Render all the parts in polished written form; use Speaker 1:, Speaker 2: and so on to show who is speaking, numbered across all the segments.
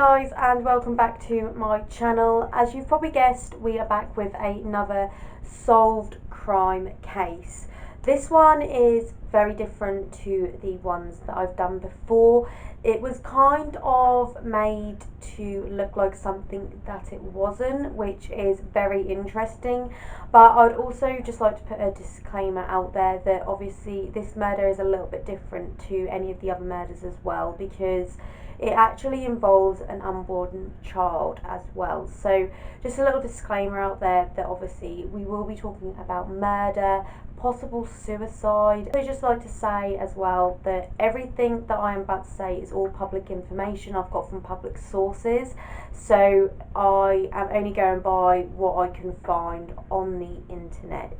Speaker 1: guys, and welcome back to my channel. As you've probably guessed, we are back with another solved crime case. This one is very different to the ones that I've done before. It was kind of made to look like something that it wasn't, which is very interesting. But I'd also just like to put a disclaimer out there that obviously this murder is a little bit different to any of the other murders as well, because it actually involves an unborn child as well. So just a little disclaimer out there that obviously we will be talking about murder, possible suicide. I just like to say as well that everything that I am about to say is all public information I've got from public sources, so I am only going by what I can find on the internet.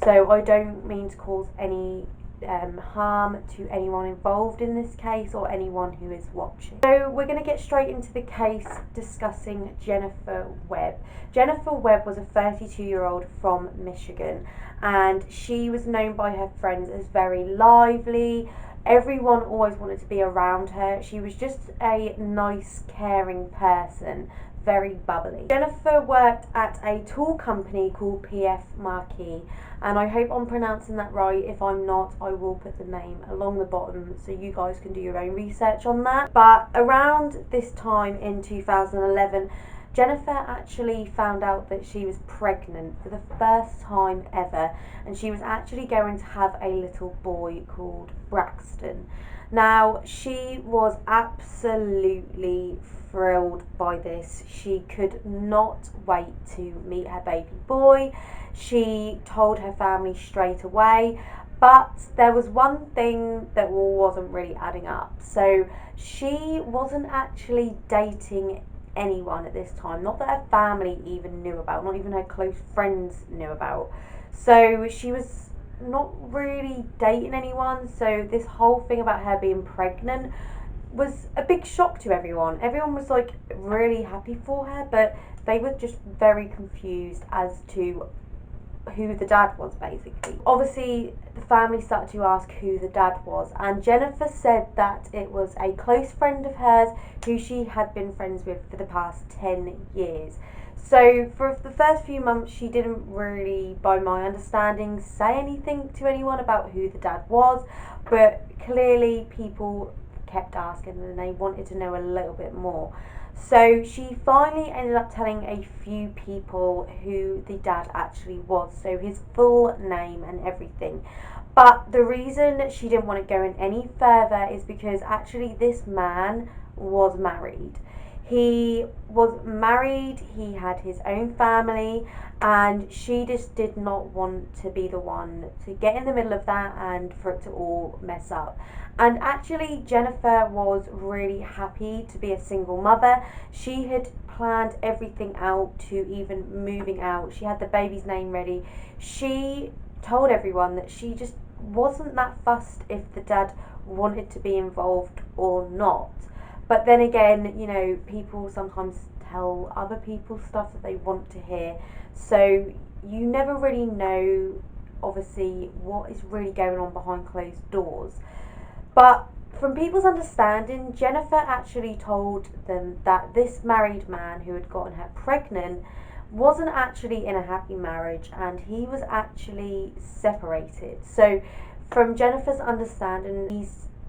Speaker 1: So I don't mean to cause any harm to anyone involved in this case or anyone who is watching. So we're going to get straight into the case discussing Jennifer Webb. Jennifer Webb was a 32-year-old from Michigan, and she was known by her friends as very lively. Everyone always wanted to be around her. She was just a nice, caring person, very bubbly. Jennifer worked at a tool company called PF Marquee, and I hope I'm pronouncing that right. If I'm not, I will put the name along the bottom so you guys can do your own research on that. But around this time in 2011, Jennifer actually found out that she was pregnant for the first time ever, and she was actually going to have a little boy called Braxton. Now, she was absolutely thrilled by this. She could not wait to meet her baby boy. She told her family straight away, but there was one thing that wasn't really adding up. So she wasn't actually dating anyone at this time, not that her family even knew about, not even her close friends knew about. So she was not really dating anyone, so this whole thing about her being pregnant was a big shock to everyone. Everyone was like really happy for her, but they were just very confused as to who the dad was, basically. Obviously, the family started to ask who the dad was, and Jennifer said that it was a close friend of hers who she had been friends with for the past 10 years. So for the first few months, she didn't really, by my understanding, say anything to anyone about who the dad was, but clearly people kept asking and they wanted to know a little bit more. So she finally ended up telling a few people who the dad actually was, so his full name and everything. But the reason she didn't want to go in any further is because actually this man was married. He was married, he had his own family, and she just did not want to be the one to get in the middle of that and for it to all mess up. And actually, Jennifer was really happy to be a single mother. She had planned everything out to even moving out. She had the baby's name ready. She told everyone that she just wasn't that fussed if the dad wanted to be involved or not. But then again, you know, people sometimes tell other people stuff that they want to hear. So you never really know, obviously, what is really going on behind closed doors. But from people's understanding, Jennifer actually told them that this married man who had gotten her pregnant wasn't actually in a happy marriage, and he was actually separated. So from Jennifer's understanding,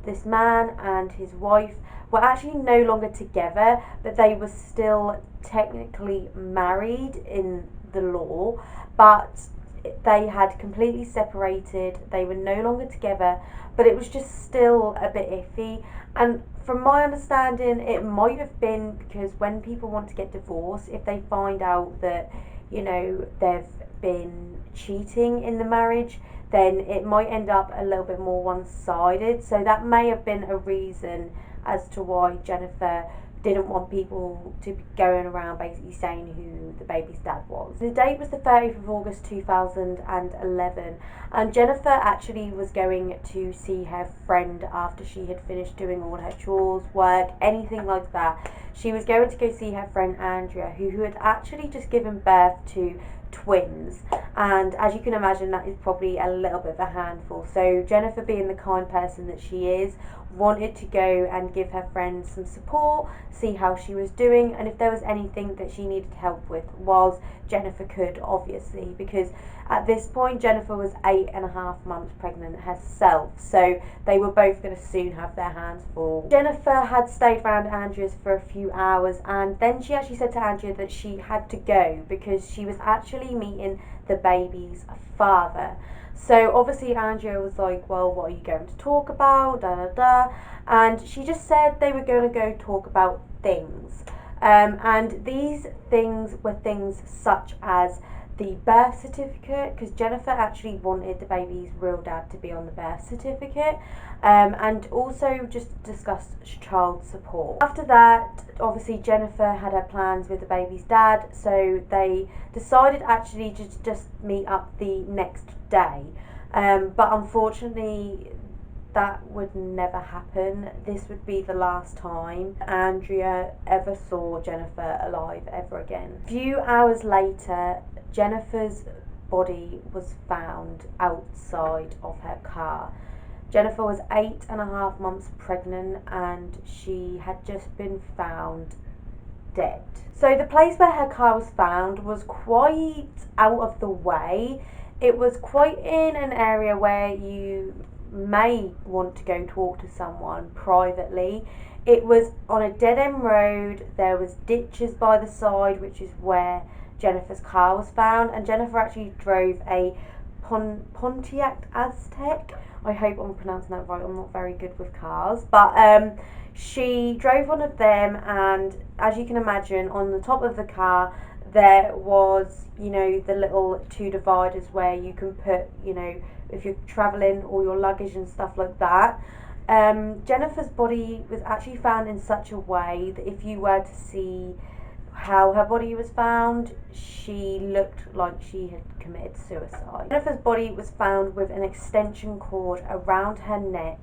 Speaker 1: this man and his wife were actually no longer together, but they were still technically married in the law, but they had completely separated. They were no longer together, but it was just still a bit iffy. And from my understanding, it might have been because when people want to get divorced, if they find out that, you know, they've been cheating in the marriage, then it might end up a little bit more one-sided. So that may have been a reason as to why Jennifer didn't want people to be going around basically saying who the baby's dad was. The date was the 30th of August 2011, and Jennifer actually was going to see her friend after she had finished doing all her chores, work, anything like that. She was going to go see her friend Andrea, who had actually just given birth to twins, and as you can imagine, that is probably a little bit of a handful. So Jennifer, being the kind person that she is, wanted to go and give her friend some support, see how she was doing, and if there was anything that she needed help with, whilst Jennifer could, obviously, because at this point Jennifer was 8.5 months pregnant herself, so they were both going to soon have their hands full. Jennifer had stayed around Andrea's for a few hours, and then she actually said to Andrea that she had to go because she was actually meeting the baby's father. So obviously Andrea was like, well, what are you going to talk about, da da da, and she just said they were going to go talk about things, and these things were things such as the birth certificate, because Jennifer actually wanted the baby's real dad to be on the birth certificate, and also just discuss child support. After that, obviously Jennifer had her plans with the baby's dad, so they decided actually to just meet up the next day, but unfortunately that would never happen. This would be the last time Andrea ever saw Jennifer alive ever again. A few hours later, Jennifer's body was found outside of her car. Jennifer was 8.5 months pregnant, and she had just been found dead. So the place where her car was found was quite out of the way. It was quite in an area where you may want to go talk to someone privately. It was on a dead-end road. There was ditches by the side, which is where Jennifer's car was found, and Jennifer actually drove a Pontiac Aztec. I hope I'm pronouncing that right. I'm not very good with cars, but she drove one of them, and as you can imagine, on the top of the car there was, you know, the little two dividers where you can put, you know, if you're travelling, all your luggage and stuff like that. Jennifer's body was actually found in such a way that if you were to see how her body was found, she looked like she had committed suicide. Jennifer's body was found with an extension cord around her neck,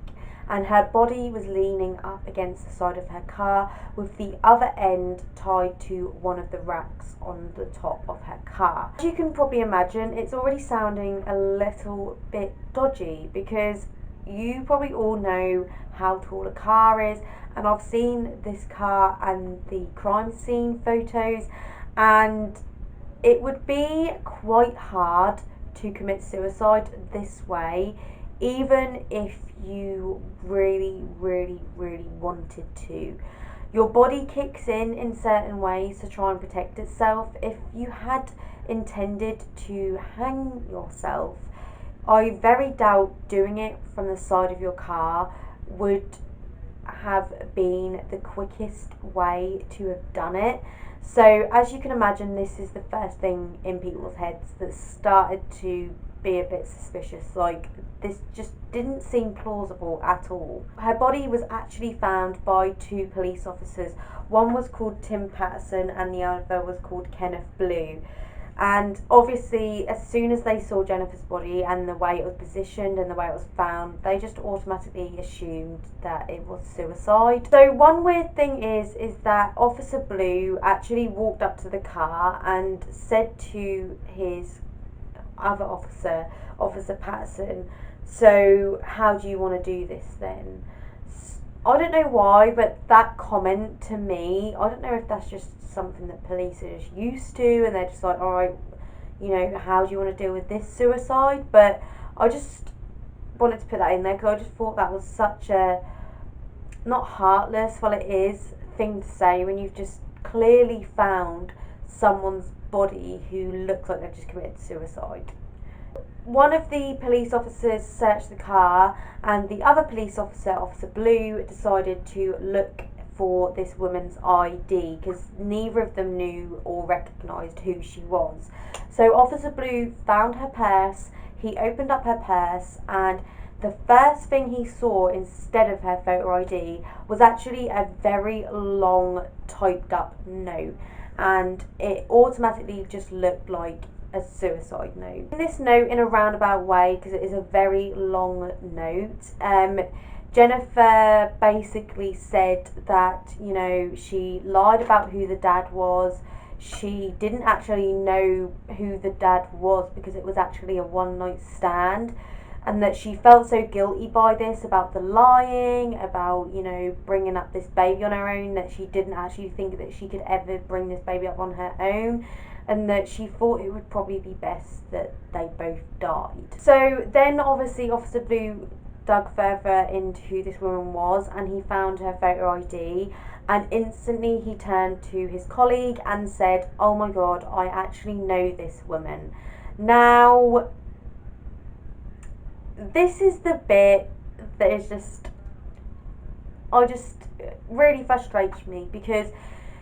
Speaker 1: and her body was leaning up against the side of her car with the other end tied to one of the racks on the top of her car. As you can probably imagine, it's already sounding a little bit dodgy, because you probably all know how tall a car is, and I've seen this car and the crime scene photos, and it would be quite hard to commit suicide this way, even if you really wanted to. Your body kicks in certain ways to try and protect itself. If you had intended to hang yourself, I very doubt doing it from the side of your car would have been the quickest way to have done it. So as you can imagine, this is the first thing in people's heads that started to be a bit suspicious. Like, this just didn't seem plausible at all. Her body was actually found by 2 police officers. One was called Tim Patterson and the other was called Kenneth Blue. And obviously, as soon as they saw Jennifer's body and the way it was positioned and the way it was found, they just automatically assumed that it was suicide. So one weird thing is that Officer Blue actually walked up to the car and said to his other officer, Officer Patterson, "So how do you want to do this then?" I don't know why, but that comment to me, I don't know if that's just something that police are just used to and they're just like, alright, you know, how do you want to deal with this suicide? But I just wanted to put that in there because I just thought that was such a, not heartless, well it is, thing to say when you've just clearly found someone's body who looks like they've just committed suicide. One of the police officers searched the car, and the other police officer, Officer Blue, decided to look for this woman's ID because neither of them knew or recognised who she was. So Officer Blue found her purse, he opened up her purse, and the first thing he saw instead of her photo ID was actually a very long typed up note, and it automatically just looked like a suicide note. In this note, in a roundabout way, because it is a very long note, Jennifer basically said that, you know, she lied about who the dad was. she didn't actually know who the dad was because it was actually a one-night stand, and that she felt so guilty by this, about the lying, about, you know, bringing up this baby on her own, that she didn't actually think that she could ever bring this baby up on her own, and that she thought it would probably be best that they both died. So then obviously Officer Blue dug further into who this woman was, and he found her photo ID, and instantly he turned to his colleague and said, "Oh my god, I actually know this woman." Now, this is the bit that is just really frustrates me, because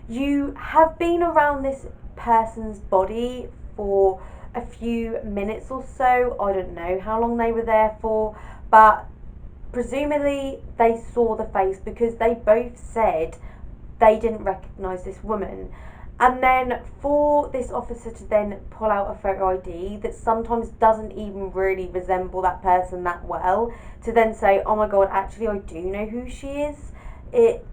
Speaker 1: you have been around this person's body for a few minutes or so. I don't know how long they were there for, but presumably they saw the face, because they both said they didn't recognise this woman. And then for this officer to then pull out a photo ID that sometimes doesn't even really resemble that person that well, to then say, "Oh my god, actually I do know who she is," it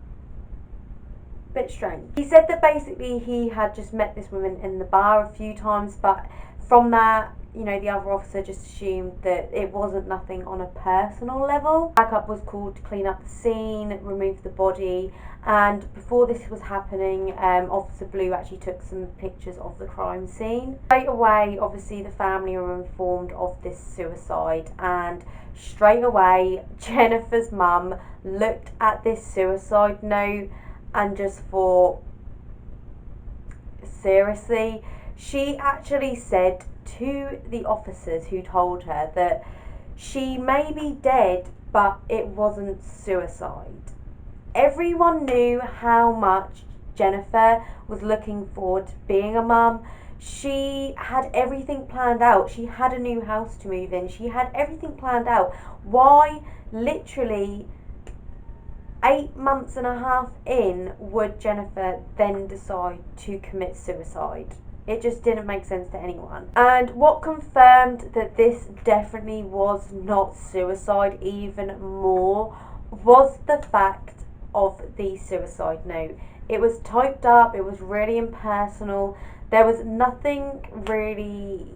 Speaker 1: bit strange. He said that basically he had just met this woman in the bar a few times, but from that, you know, the other officer just assumed that it wasn't nothing on a personal level. Backup was called to clean up the scene, remove the body, and before this was happening, Officer Blue actually took some pictures of the crime scene. Straight away, obviously the family were informed of this suicide, and straight away Jennifer's mum looked at this suicide note and just thought, seriously? She actually said to the officers who told her that she may be dead, but it wasn't suicide. Everyone knew how much Jennifer was looking forward to being a mum. She had everything planned out. She had a new house to move in. She had everything planned out. Why, literally 8 months and a half in, would Jennifer then decide to commit suicide? It just didn't make sense to anyone. And what confirmed that this definitely was not suicide even more was the fact of the suicide note. It was typed up, it was really impersonal, there was nothing really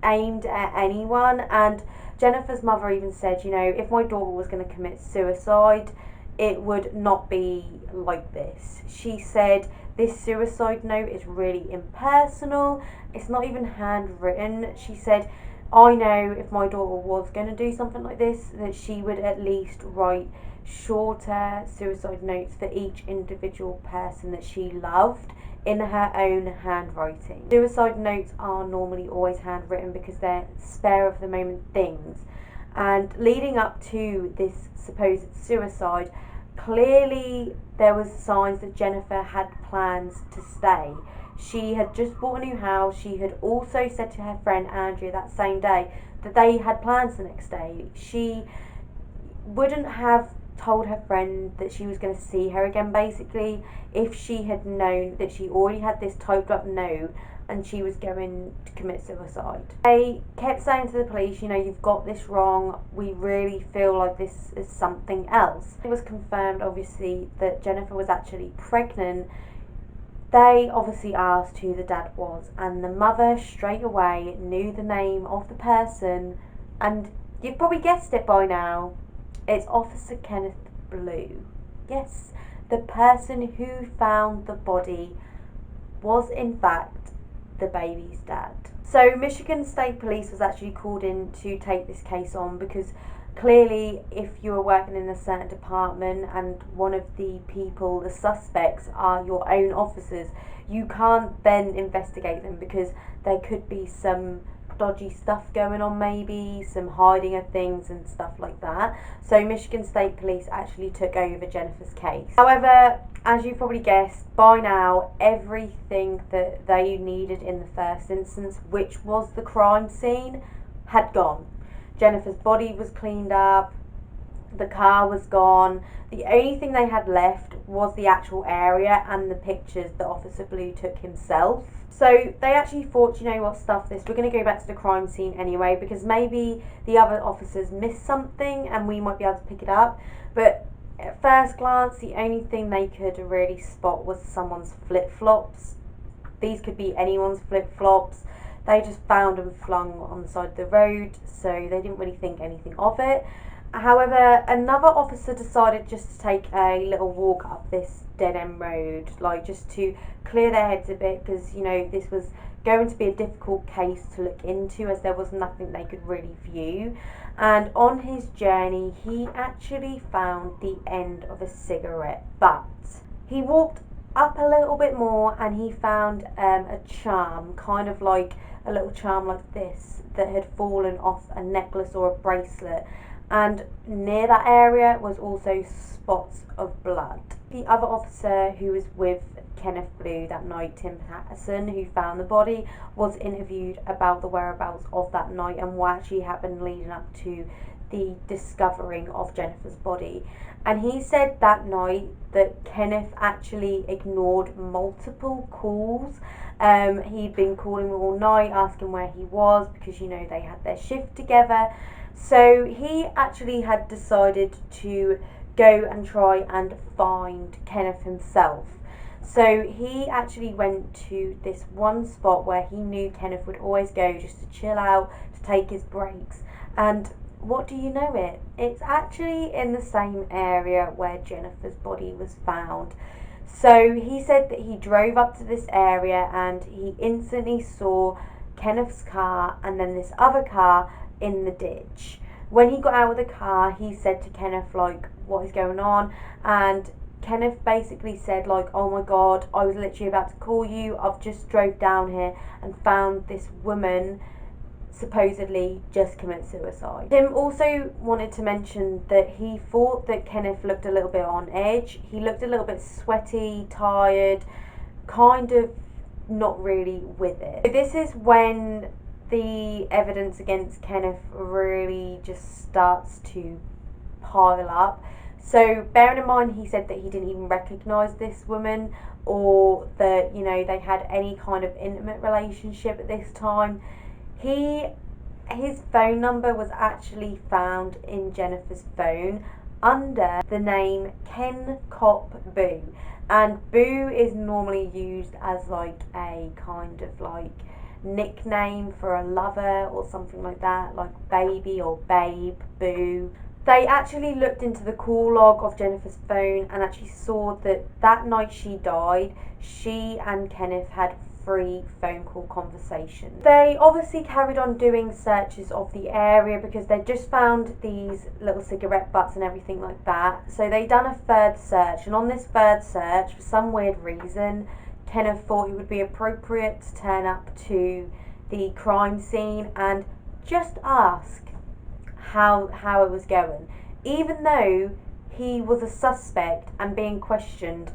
Speaker 1: aimed at anyone, and Jennifer's mother even said, you know, if my daughter was going to commit suicide, it would not be like this. She said, this suicide note is really impersonal, it's not even handwritten. She said, I know if my daughter was going to do something like this, that she would at least write shorter suicide notes for each individual person that she loved in her own handwriting. Suicide notes are normally always handwritten because they're spare of the moment things. And leading up to this supposed suicide, clearly there was signs that Jennifer had plans to stay. She had just bought a new house. She had also said to her friend Andrea that same day that they had plans the next day. She wouldn't have told her friend that she was going to see her again, basically, if she had known that she already had this typed up note and she was going to commit suicide. They kept saying to the police, you know, you've got this wrong, we really feel like this is something else. It was confirmed, obviously, that Jennifer was actually pregnant. They obviously asked who the dad was, and the mother straight away knew the name of the person, and you've probably guessed it by now. It's Officer Kenneth Blue. Yes, the person who found the body was in fact the baby's dad. So Michigan State Police was actually called in to take this case on, because clearly if you are working in a certain department and one of the people, the suspects, are your own officers, you can't then investigate them because there could be some dodgy stuff going on, maybe some hiding of things and stuff like that. So Michigan State Police actually took over Jennifer's case. However, as you probably guessed by now, everything that they needed in the first instance, which was the crime scene, had gone. Jennifer's body was cleaned up, the car was gone. The only thing they had left was the actual area and the pictures that Officer Blue took himself. So they actually thought, you know what, stuff this, we're going to go back to the crime scene anyway, because maybe the other officers missed something and we might be able to pick it up. But at first glance, the only thing they could really spot was someone's flip-flops. these could be anyone's flip-flops. They just found them flung on the side of the road, so they didn't really think anything of it. However, another officer decided just to take a little walk up this dead-end road, like just to clear their heads a bit, because, you know, this was going to be a difficult case to look into as there was nothing they could really view. And on his journey, he actually found the end of a cigarette butt. He walked up a little bit more and he found a charm, kind of like a little charm like this, that had fallen off a necklace or a bracelet. And near that area was also spots of blood. The other officer who was with Kenneth Blue that night, Tim Patterson, who found the body, was interviewed about the whereabouts of that night and what actually happened leading up to the discovering of Jennifer's body. And he said that night that Kenneth actually ignored multiple calls. He'd been calling him all night, asking where he was, because, you know, they had their shift together. So he actually had decided to go and try and find Kenneth himself. So he actually went to this one spot where he knew Kenneth would always go just to chill out, to take his breaks. And what do you know it? It's actually in the same area where Jennifer's body was found. So he said that he drove up to this area and he instantly saw Kenneth's car and then this other car in the ditch. When he got out of the car, he said to Kenneth, like, what is going on? And Kenneth basically said, like, oh my god, I was literally about to call you. I've just drove down here and found this woman supposedly just commit suicide. Tim also wanted to mention that he thought that Kenneth looked a little bit on edge. He looked a little bit sweaty, tired, kind of not really with it. So this is when the evidence against Kenneth really just starts to pile up. So bearing in mind, he said that he didn't even recognise this woman, or that, you know, they had any kind of intimate relationship at this time. His phone number was actually found in Jennifer's phone under the name Ken Cop Boo, and Boo is normally used as like a kind of like nickname for a lover or something like that, like baby or babe, boo. They actually looked into the call log of Jennifer's phone and actually saw that that night she died, she and Kenneth had 3 phone call conversations. They obviously carried on doing searches of the area because they just found these little cigarette butts and everything like that. So they done a third search, and on this third search, for some weird reason, Kenneth thought it would be appropriate to turn up to the crime scene and just ask how it was going, even though he was a suspect and being questioned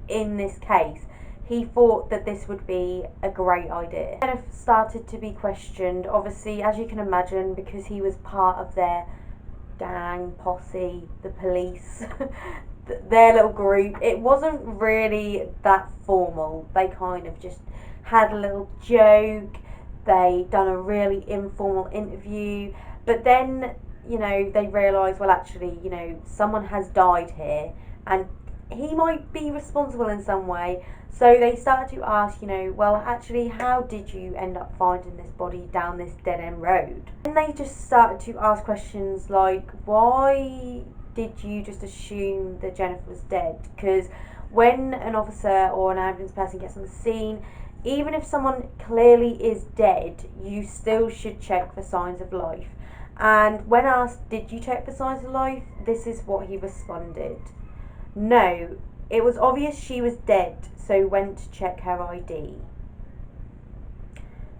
Speaker 1: in this case. He thought that this would be a great idea. Kenneth started to be questioned, obviously, as you can imagine, because he was part of their gang, posse, the police, their little group. It wasn't really that formal. They kind of just had a little joke. They done a really informal interview. But then, you know, they realised, well, actually, you know, someone has died here and he might be responsible in some way. So they started to ask, you know, well, actually, how did you end up finding this body down this dead-end road? And they just started to ask questions like, why did you just assume that Jennifer was dead? Because when an officer or an ambulance person gets on the scene, even if someone clearly is dead, you still should check for signs of life. And when asked, did you check for signs of life? This is what he responded. No, it was obvious she was dead, so went to check her ID.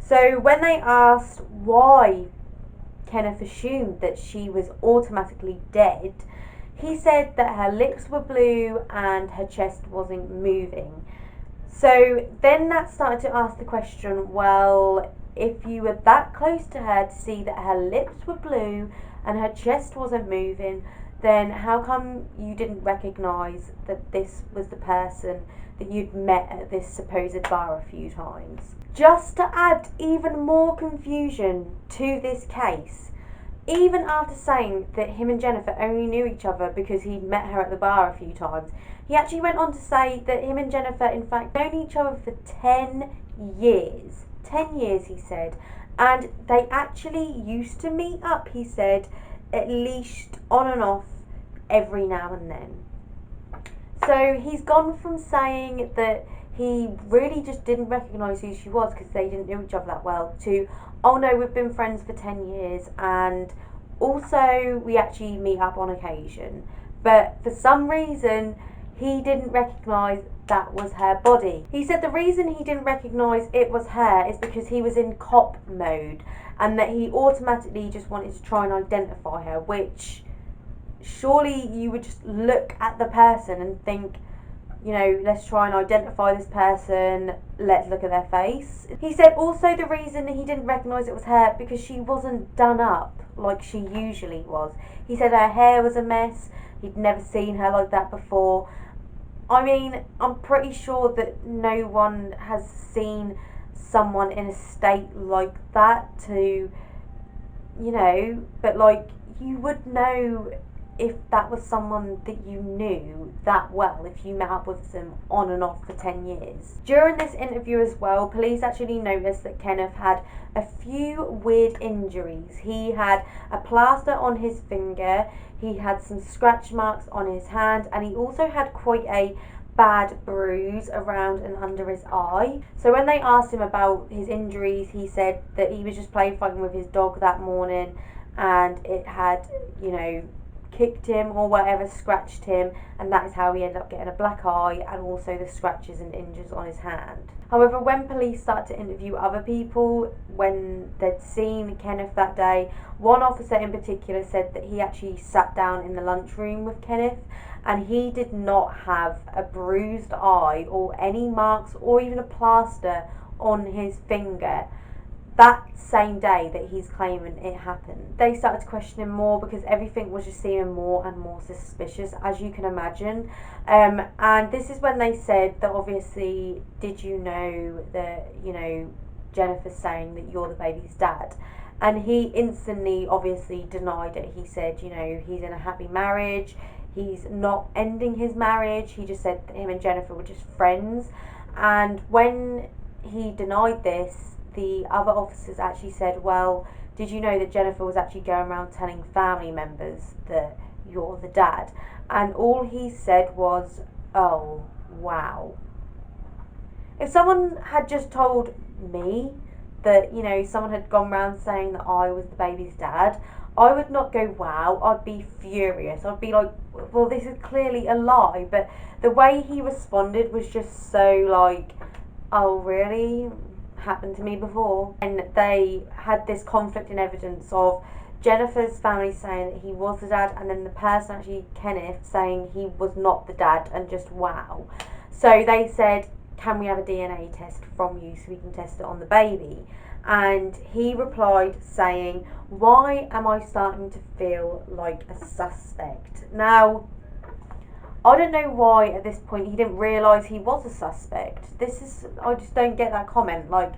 Speaker 1: So when they asked why Kenneth assumed that she was automatically dead, he said that her lips were blue and her chest wasn't moving. So then that started to ask the question, well, if you were that close to her to see that her lips were blue and her chest wasn't moving, then how come you didn't recognise that this was the person that you'd met at this supposed bar a few times? Just to add even more confusion to this case, even after saying that him and Jennifer only knew each other because he'd met her at the bar a few times, he actually went on to say that him and Jennifer in fact known each other for 10 years. 10 years, he said. And they actually used to meet up, he said, at least on and off every now and then. So he's gone from saying that he really just didn't recognise who she was because they didn't know each other that well, to, oh no, we've been friends for 10 years and also we actually meet up on occasion. But for some reason, he didn't recognise that was her body. He said the reason he didn't recognise it was her is because he was in cop mode and that he automatically just wanted to try and identify her, which surely you would just look at the person and think, you know, let's try and identify this person, let's look at their face. He said also the reason he didn't recognise it was her because she wasn't done up like she usually was. He said her hair was a mess, he'd never seen her like that before. I mean, I'm pretty sure that no one has seen someone in a state like that to, you know, but like, you would know if that was someone that you knew that well, if you met up with them on and off for 10 years. During this interview as well, police actually noticed that Kenneth had a few weird injuries. He had a plaster on his finger, he had some scratch marks on his hand, and he also had quite a bad bruise around and under his eye. So when they asked him about his injuries, he said that he was just play fighting with his dog that morning and it had, you know, kicked him or whatever, scratched him, and that is how he ended up getting a black eye and also the scratches and injuries on his hand. However, when police started to interview other people when they'd seen Kenneth that day, one officer in particular said that he actually sat down in the lunchroom with Kenneth and he did not have a bruised eye or any marks or even a plaster on his finger that same day that he's claiming it happened. They started to question him more because everything was just seeming more and more suspicious, as you can imagine. And this is when they said that obviously, did you know that, you know, Jennifer's saying that you're the baby's dad? And he instantly obviously denied it. He said, you know, he's in a happy marriage, he's not ending his marriage, he just said that him and Jennifer were just friends. And when he denied this, the other officers actually said, well, did you know that Jennifer was actually going around telling family members that you're the dad? And all he said was, oh, wow. If someone had just told me that, you know, someone had gone around saying that I was the baby's dad, I would not go, wow, I'd be furious. I'd be like, well, this is clearly a lie. But the way he responded was just so like, oh, really? Happened to me before. And they had this conflict in evidence of Jennifer's family saying that he was the dad and then the person, actually Kenneth, saying he was not the dad, and just wow. So they said, can we have a DNA test from you so we can test it on the baby? And he replied saying, why am I starting to feel like a suspect? Now, I don't know why at this point he didn't realise he was a suspect. I just don't get that comment. Like,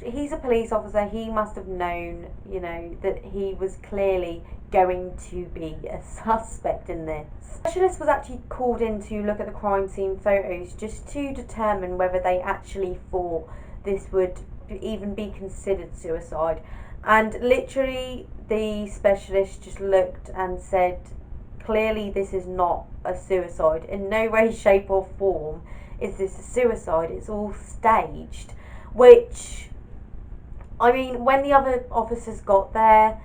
Speaker 1: he's a police officer, he must have known, you know, that he was clearly going to be a suspect in this. The specialist was actually called in to look at the crime scene photos just to determine whether they actually thought this would even be considered suicide. And literally the specialist just looked and said, clearly this is not a suicide. In no way, shape or form is this a suicide. It's all staged. Which, I mean, when the other officers got there,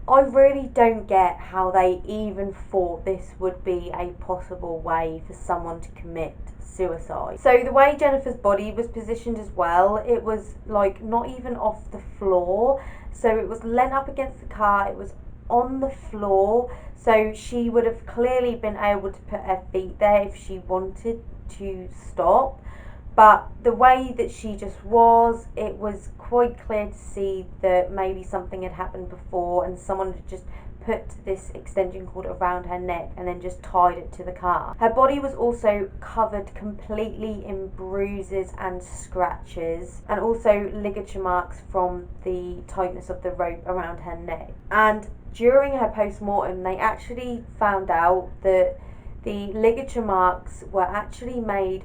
Speaker 1: I really don't get how they even thought this would be a possible way for someone to commit suicide. So the way Jennifer's body was positioned as well, it was like not even off the floor. So it was leant up against the car, it was on the floor. So she would have clearly been able to put her feet there if she wanted to stop. But the way that she just was, it was quite clear to see that maybe something had happened before and someone had just put this extension cord around her neck and then just tied it to the car. Her body was also covered completely in bruises and scratches, and also ligature marks from the tightness of the rope around her neck. And during her post-mortem, they actually found out that the ligature marks were actually made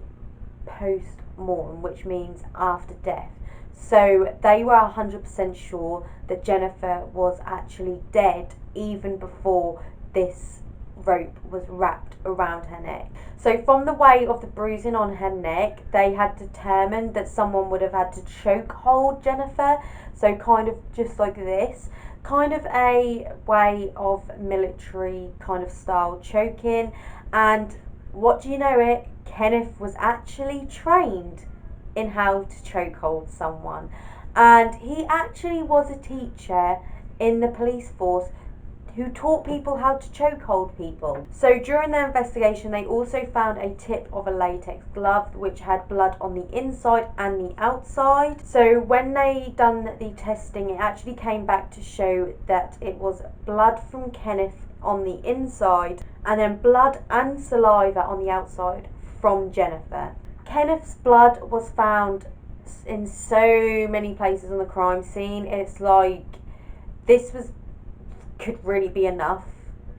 Speaker 1: post mortem, which means after death. So they were 100% sure that Jennifer was actually dead even before this rope was wrapped around her neck. So from the way of the bruising on her neck, they had determined that someone would have had to choke hold Jennifer, so kind of just like this, kind of a way of military kind of style choking. And what do you know it, Kenneth was actually trained in how to choke hold someone, and he actually was a teacher in the police force who taught people how to choke hold people. So during their investigation, they also found a tip of a latex glove which had blood on the inside and the outside. So when they done the testing, it actually came back to show that it was blood from Kenneth on the inside and then blood and saliva on the outside from Jennifer. Kenneth's blood was found in so many places on the crime scene. It's like this could really be enough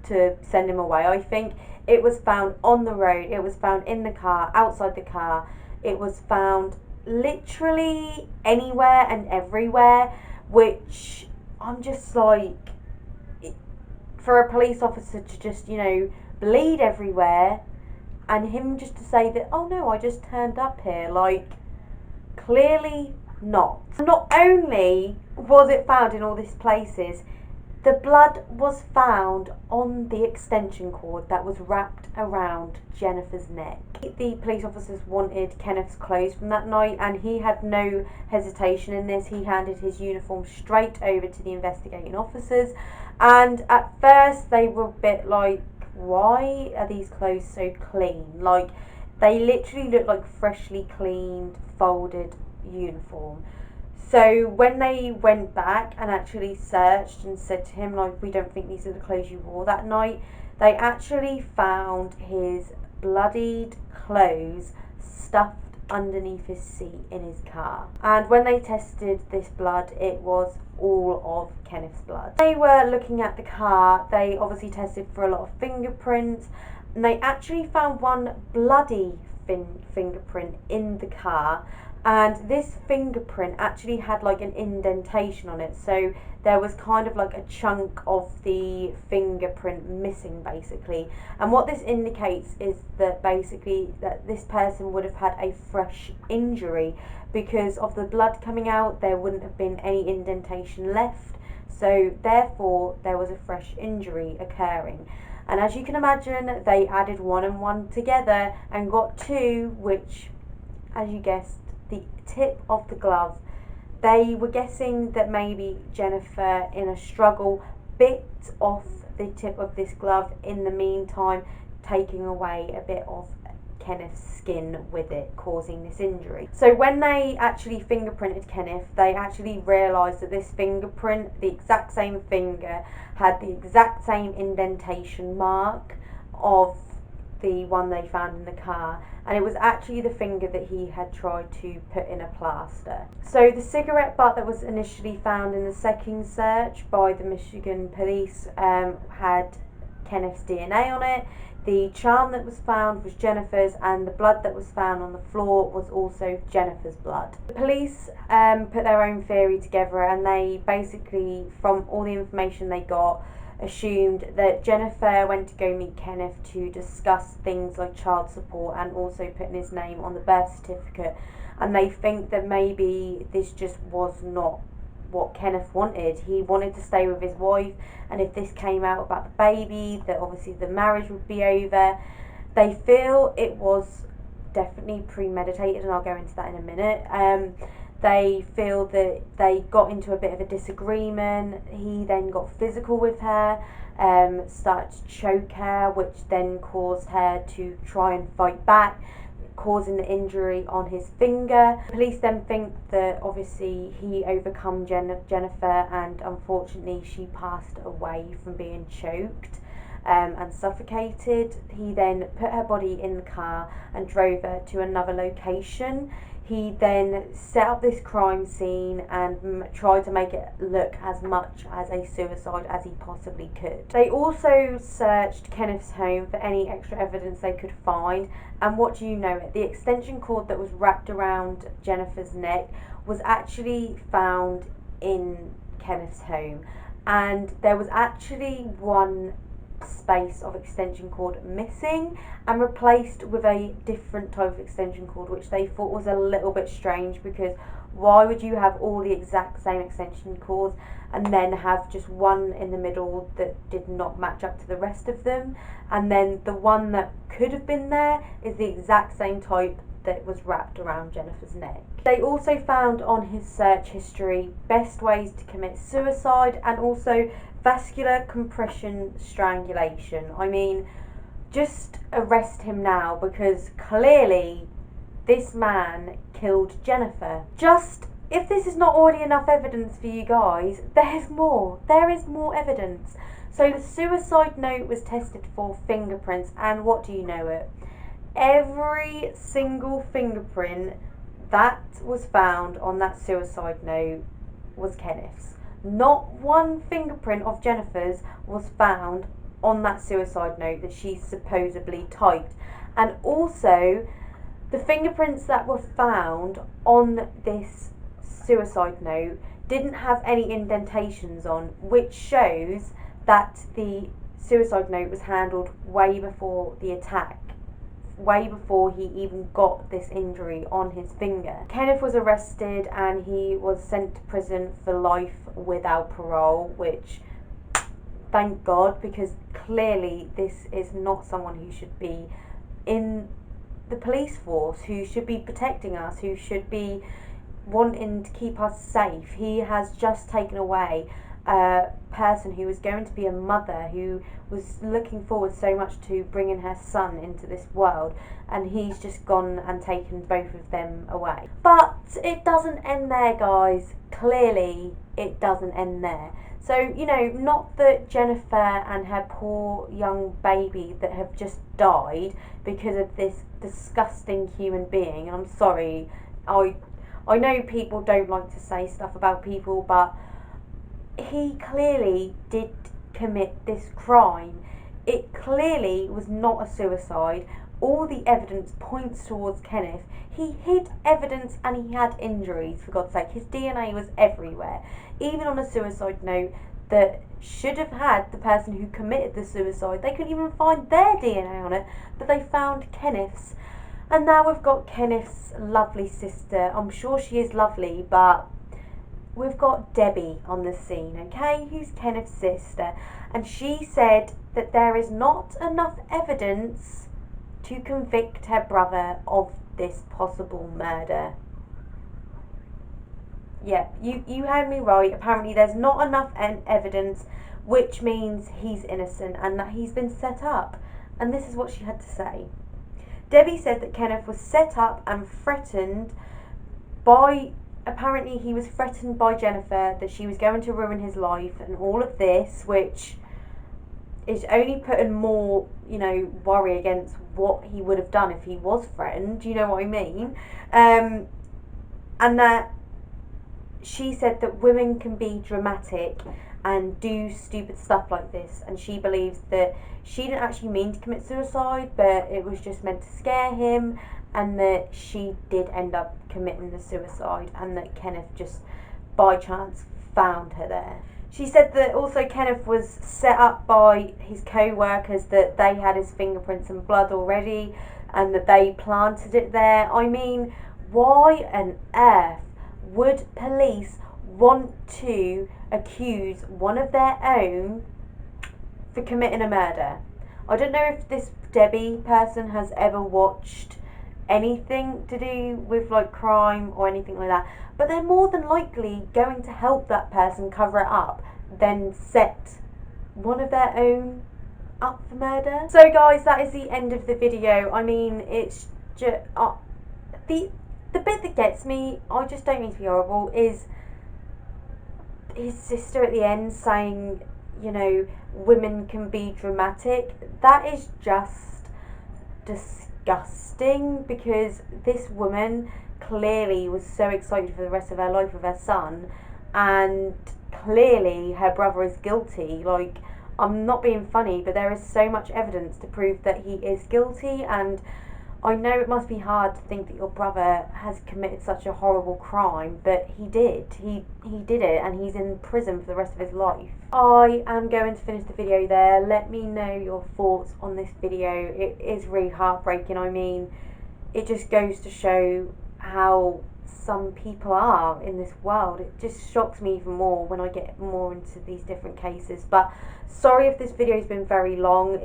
Speaker 1: to send him away, I think. It was found on the road, it was found in the car, outside the car, it was found literally anywhere and everywhere, which I'm just like, for a police officer to just, bleed everywhere and him just to say that, oh no, I just turned up here, like, clearly not. Not only was it found in all these places, the blood was found on the extension cord that was wrapped around Jennifer's neck. The police officers wanted Kenneth's clothes from that night, and he had no hesitation in this. He handed his uniform straight over to the investigating officers, and at first they were a bit like, why are these clothes so clean? Like, they literally look like freshly cleaned, folded uniform. So when they went back and actually searched and said to him, like, we don't think these are the clothes you wore that night, they actually found his bloodied clothes stuffed underneath his seat in his car. And when they tested this blood, it was all of Kenneth's blood. They were looking at the car, they obviously tested for a lot of fingerprints, and they actually found one bloody fingerprint in the car. And this fingerprint actually had like an indentation on it, so there was kind of like a chunk of the fingerprint missing basically. And what this indicates is that basically that this person would have had a fresh injury, because of the blood coming out there wouldn't have been any indentation left, so therefore there was a fresh injury occurring. And as you can imagine, they added one and one together and got two, which, as you guessed, the tip of the glove. They were guessing that maybe Jennifer, in a struggle, bit off the tip of this glove, in the meantime taking away a bit of Kenneth's skin with it, causing this injury. So when they actually fingerprinted Kenneth, they actually realised that this fingerprint, the exact same finger, had the exact same indentation mark of the one they found in the car, and it was actually the finger that he had tried to put in a plaster. So the cigarette butt that was initially found in the second search by the Michigan police had Kenneth's DNA on it. The charm that was found was Jennifer's, and the blood that was found on the floor was also Jennifer's blood. The police put their own theory together, and they basically, from all the information they got, assumed that Jennifer went to go meet Kenneth to discuss things like child support and also putting his name on the birth certificate, and they think that maybe this just was not what Kenneth wanted. He wanted to stay with his wife, and if this came out about the baby, that obviously the marriage would be over. They feel it was definitely premeditated, and I'll go into that in a minute. They feel that they got into a bit of a disagreement. He then got physical with her, started to choke her, which then caused her to try and fight back, causing the injury on his finger. Police then think that obviously he overcome Jennifer, and unfortunately she passed away from being choked and suffocated. He then put her body in the car and drove her to another location. he then set up this crime scene and tried to make it look as much as a suicide as he possibly could. They also searched Kenneth's home for any extra evidence they could find, and what do you know it, the extension cord that was wrapped around Jennifer's neck was actually found in Kenneth's home, and there was actually one space of extension cord missing and replaced with a different type of extension cord, which they thought was a little bit strange, because why would you have all the exact same extension cords and then have just one in the middle that did not match up to the rest of them, and then the one that could have been there is the exact same type that was wrapped around Jennifer's neck. They also found on his search history best ways to commit suicide and also vascular compression strangulation. I mean, just arrest him now, because clearly this man killed Jennifer. Just, if this is not already enough evidence for you guys, there's more. There is more evidence. So the suicide note was tested for fingerprints, and what do you know it? Every single fingerprint that was found on that suicide note was Kenneth's. Not one fingerprint of Jennifer's was found on that suicide note that she supposedly typed. And also, the fingerprints that were found on this suicide note didn't have any indentations on, which shows that the suicide note was handled way before the attack, way before he even got this injury on his finger. Kenneth was arrested and he was sent to prison for life without parole, which, thank God, because clearly this is not someone who should be in the police force, who should be protecting us, who should be wanting to keep us safe. He has just taken away a person who was going to be a mother, who was looking forward so much to bringing her son into this world, and he's just gone and taken both of them away. But it doesn't end there, guys. Clearly it doesn't end there. So, you know, not that Jennifer and her poor young baby that have just died because of this disgusting human being, and I'm sorry, I know people don't like to say stuff about people, but he clearly did commit this crime. It clearly was not a suicide. All the evidence points towards Kenneth. He hid evidence and he had injuries, for God's sake. His DNA was everywhere. Even on a suicide note that should have had the person who committed the suicide, they couldn't even find their DNA on it, but they found Kenneth's. And now we've got Kenneth's lovely sister. I'm sure she is lovely, but we've got Debbie on the scene, okay, who's Kenneth's sister, and she said that there is not enough evidence to convict her brother of this possible murder. Yeah, you heard me right. Apparently there's not enough evidence, which means he's innocent and that he's been set up. And this is what she had to say. Debbie said that Kenneth was set up and threatened by, apparently he was threatened by Jennifer that she was going to ruin his life and all of this, which is only putting more, you know, worry against what he would have done if he was threatened, you know what I mean? And that she said that women can be dramatic and do stupid stuff like this, and she believes that she didn't actually mean to commit suicide, but it was just meant to scare him, and that she did end up committing the suicide, and that Kenneth just by chance found her there. She said that also Kenneth was set up by his co-workers, that they had his fingerprints and blood already and that they planted it there. I mean, why on earth would police want to accuse one of their own for committing a murder? I don't know if this Debbie person has ever watched anything to do with like crime or anything like that, but they're more than likely going to help that person cover it up than set one of their own up for murder. So guys, that is the end of the video. I mean, it's just the bit that gets me, I just don't mean to be horrible, is his sister at the end saying, you know, women can be dramatic. That is just disgusting. disgusting, because this woman clearly was so excited for the rest of her life with her son, and clearly her brother is guilty. Like, I'm not being funny, but there is so much evidence to prove that he is guilty, and I know it must be hard to think that your brother has committed such a horrible crime, but he did. He did it, and he's in prison for the rest of his life. I am going to finish the video there. Let me know your thoughts on this video. It is really heartbreaking. I mean, it just goes to show how some people are in this world. It just shocks me even more when I get more into these different cases. But sorry if this video's been very long.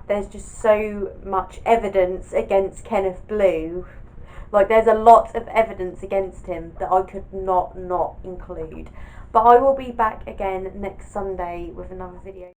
Speaker 1: There's just so much evidence against Kenneth Blue. Like, there's a lot of evidence against him that I could not include. But I will be back again next Sunday with another video.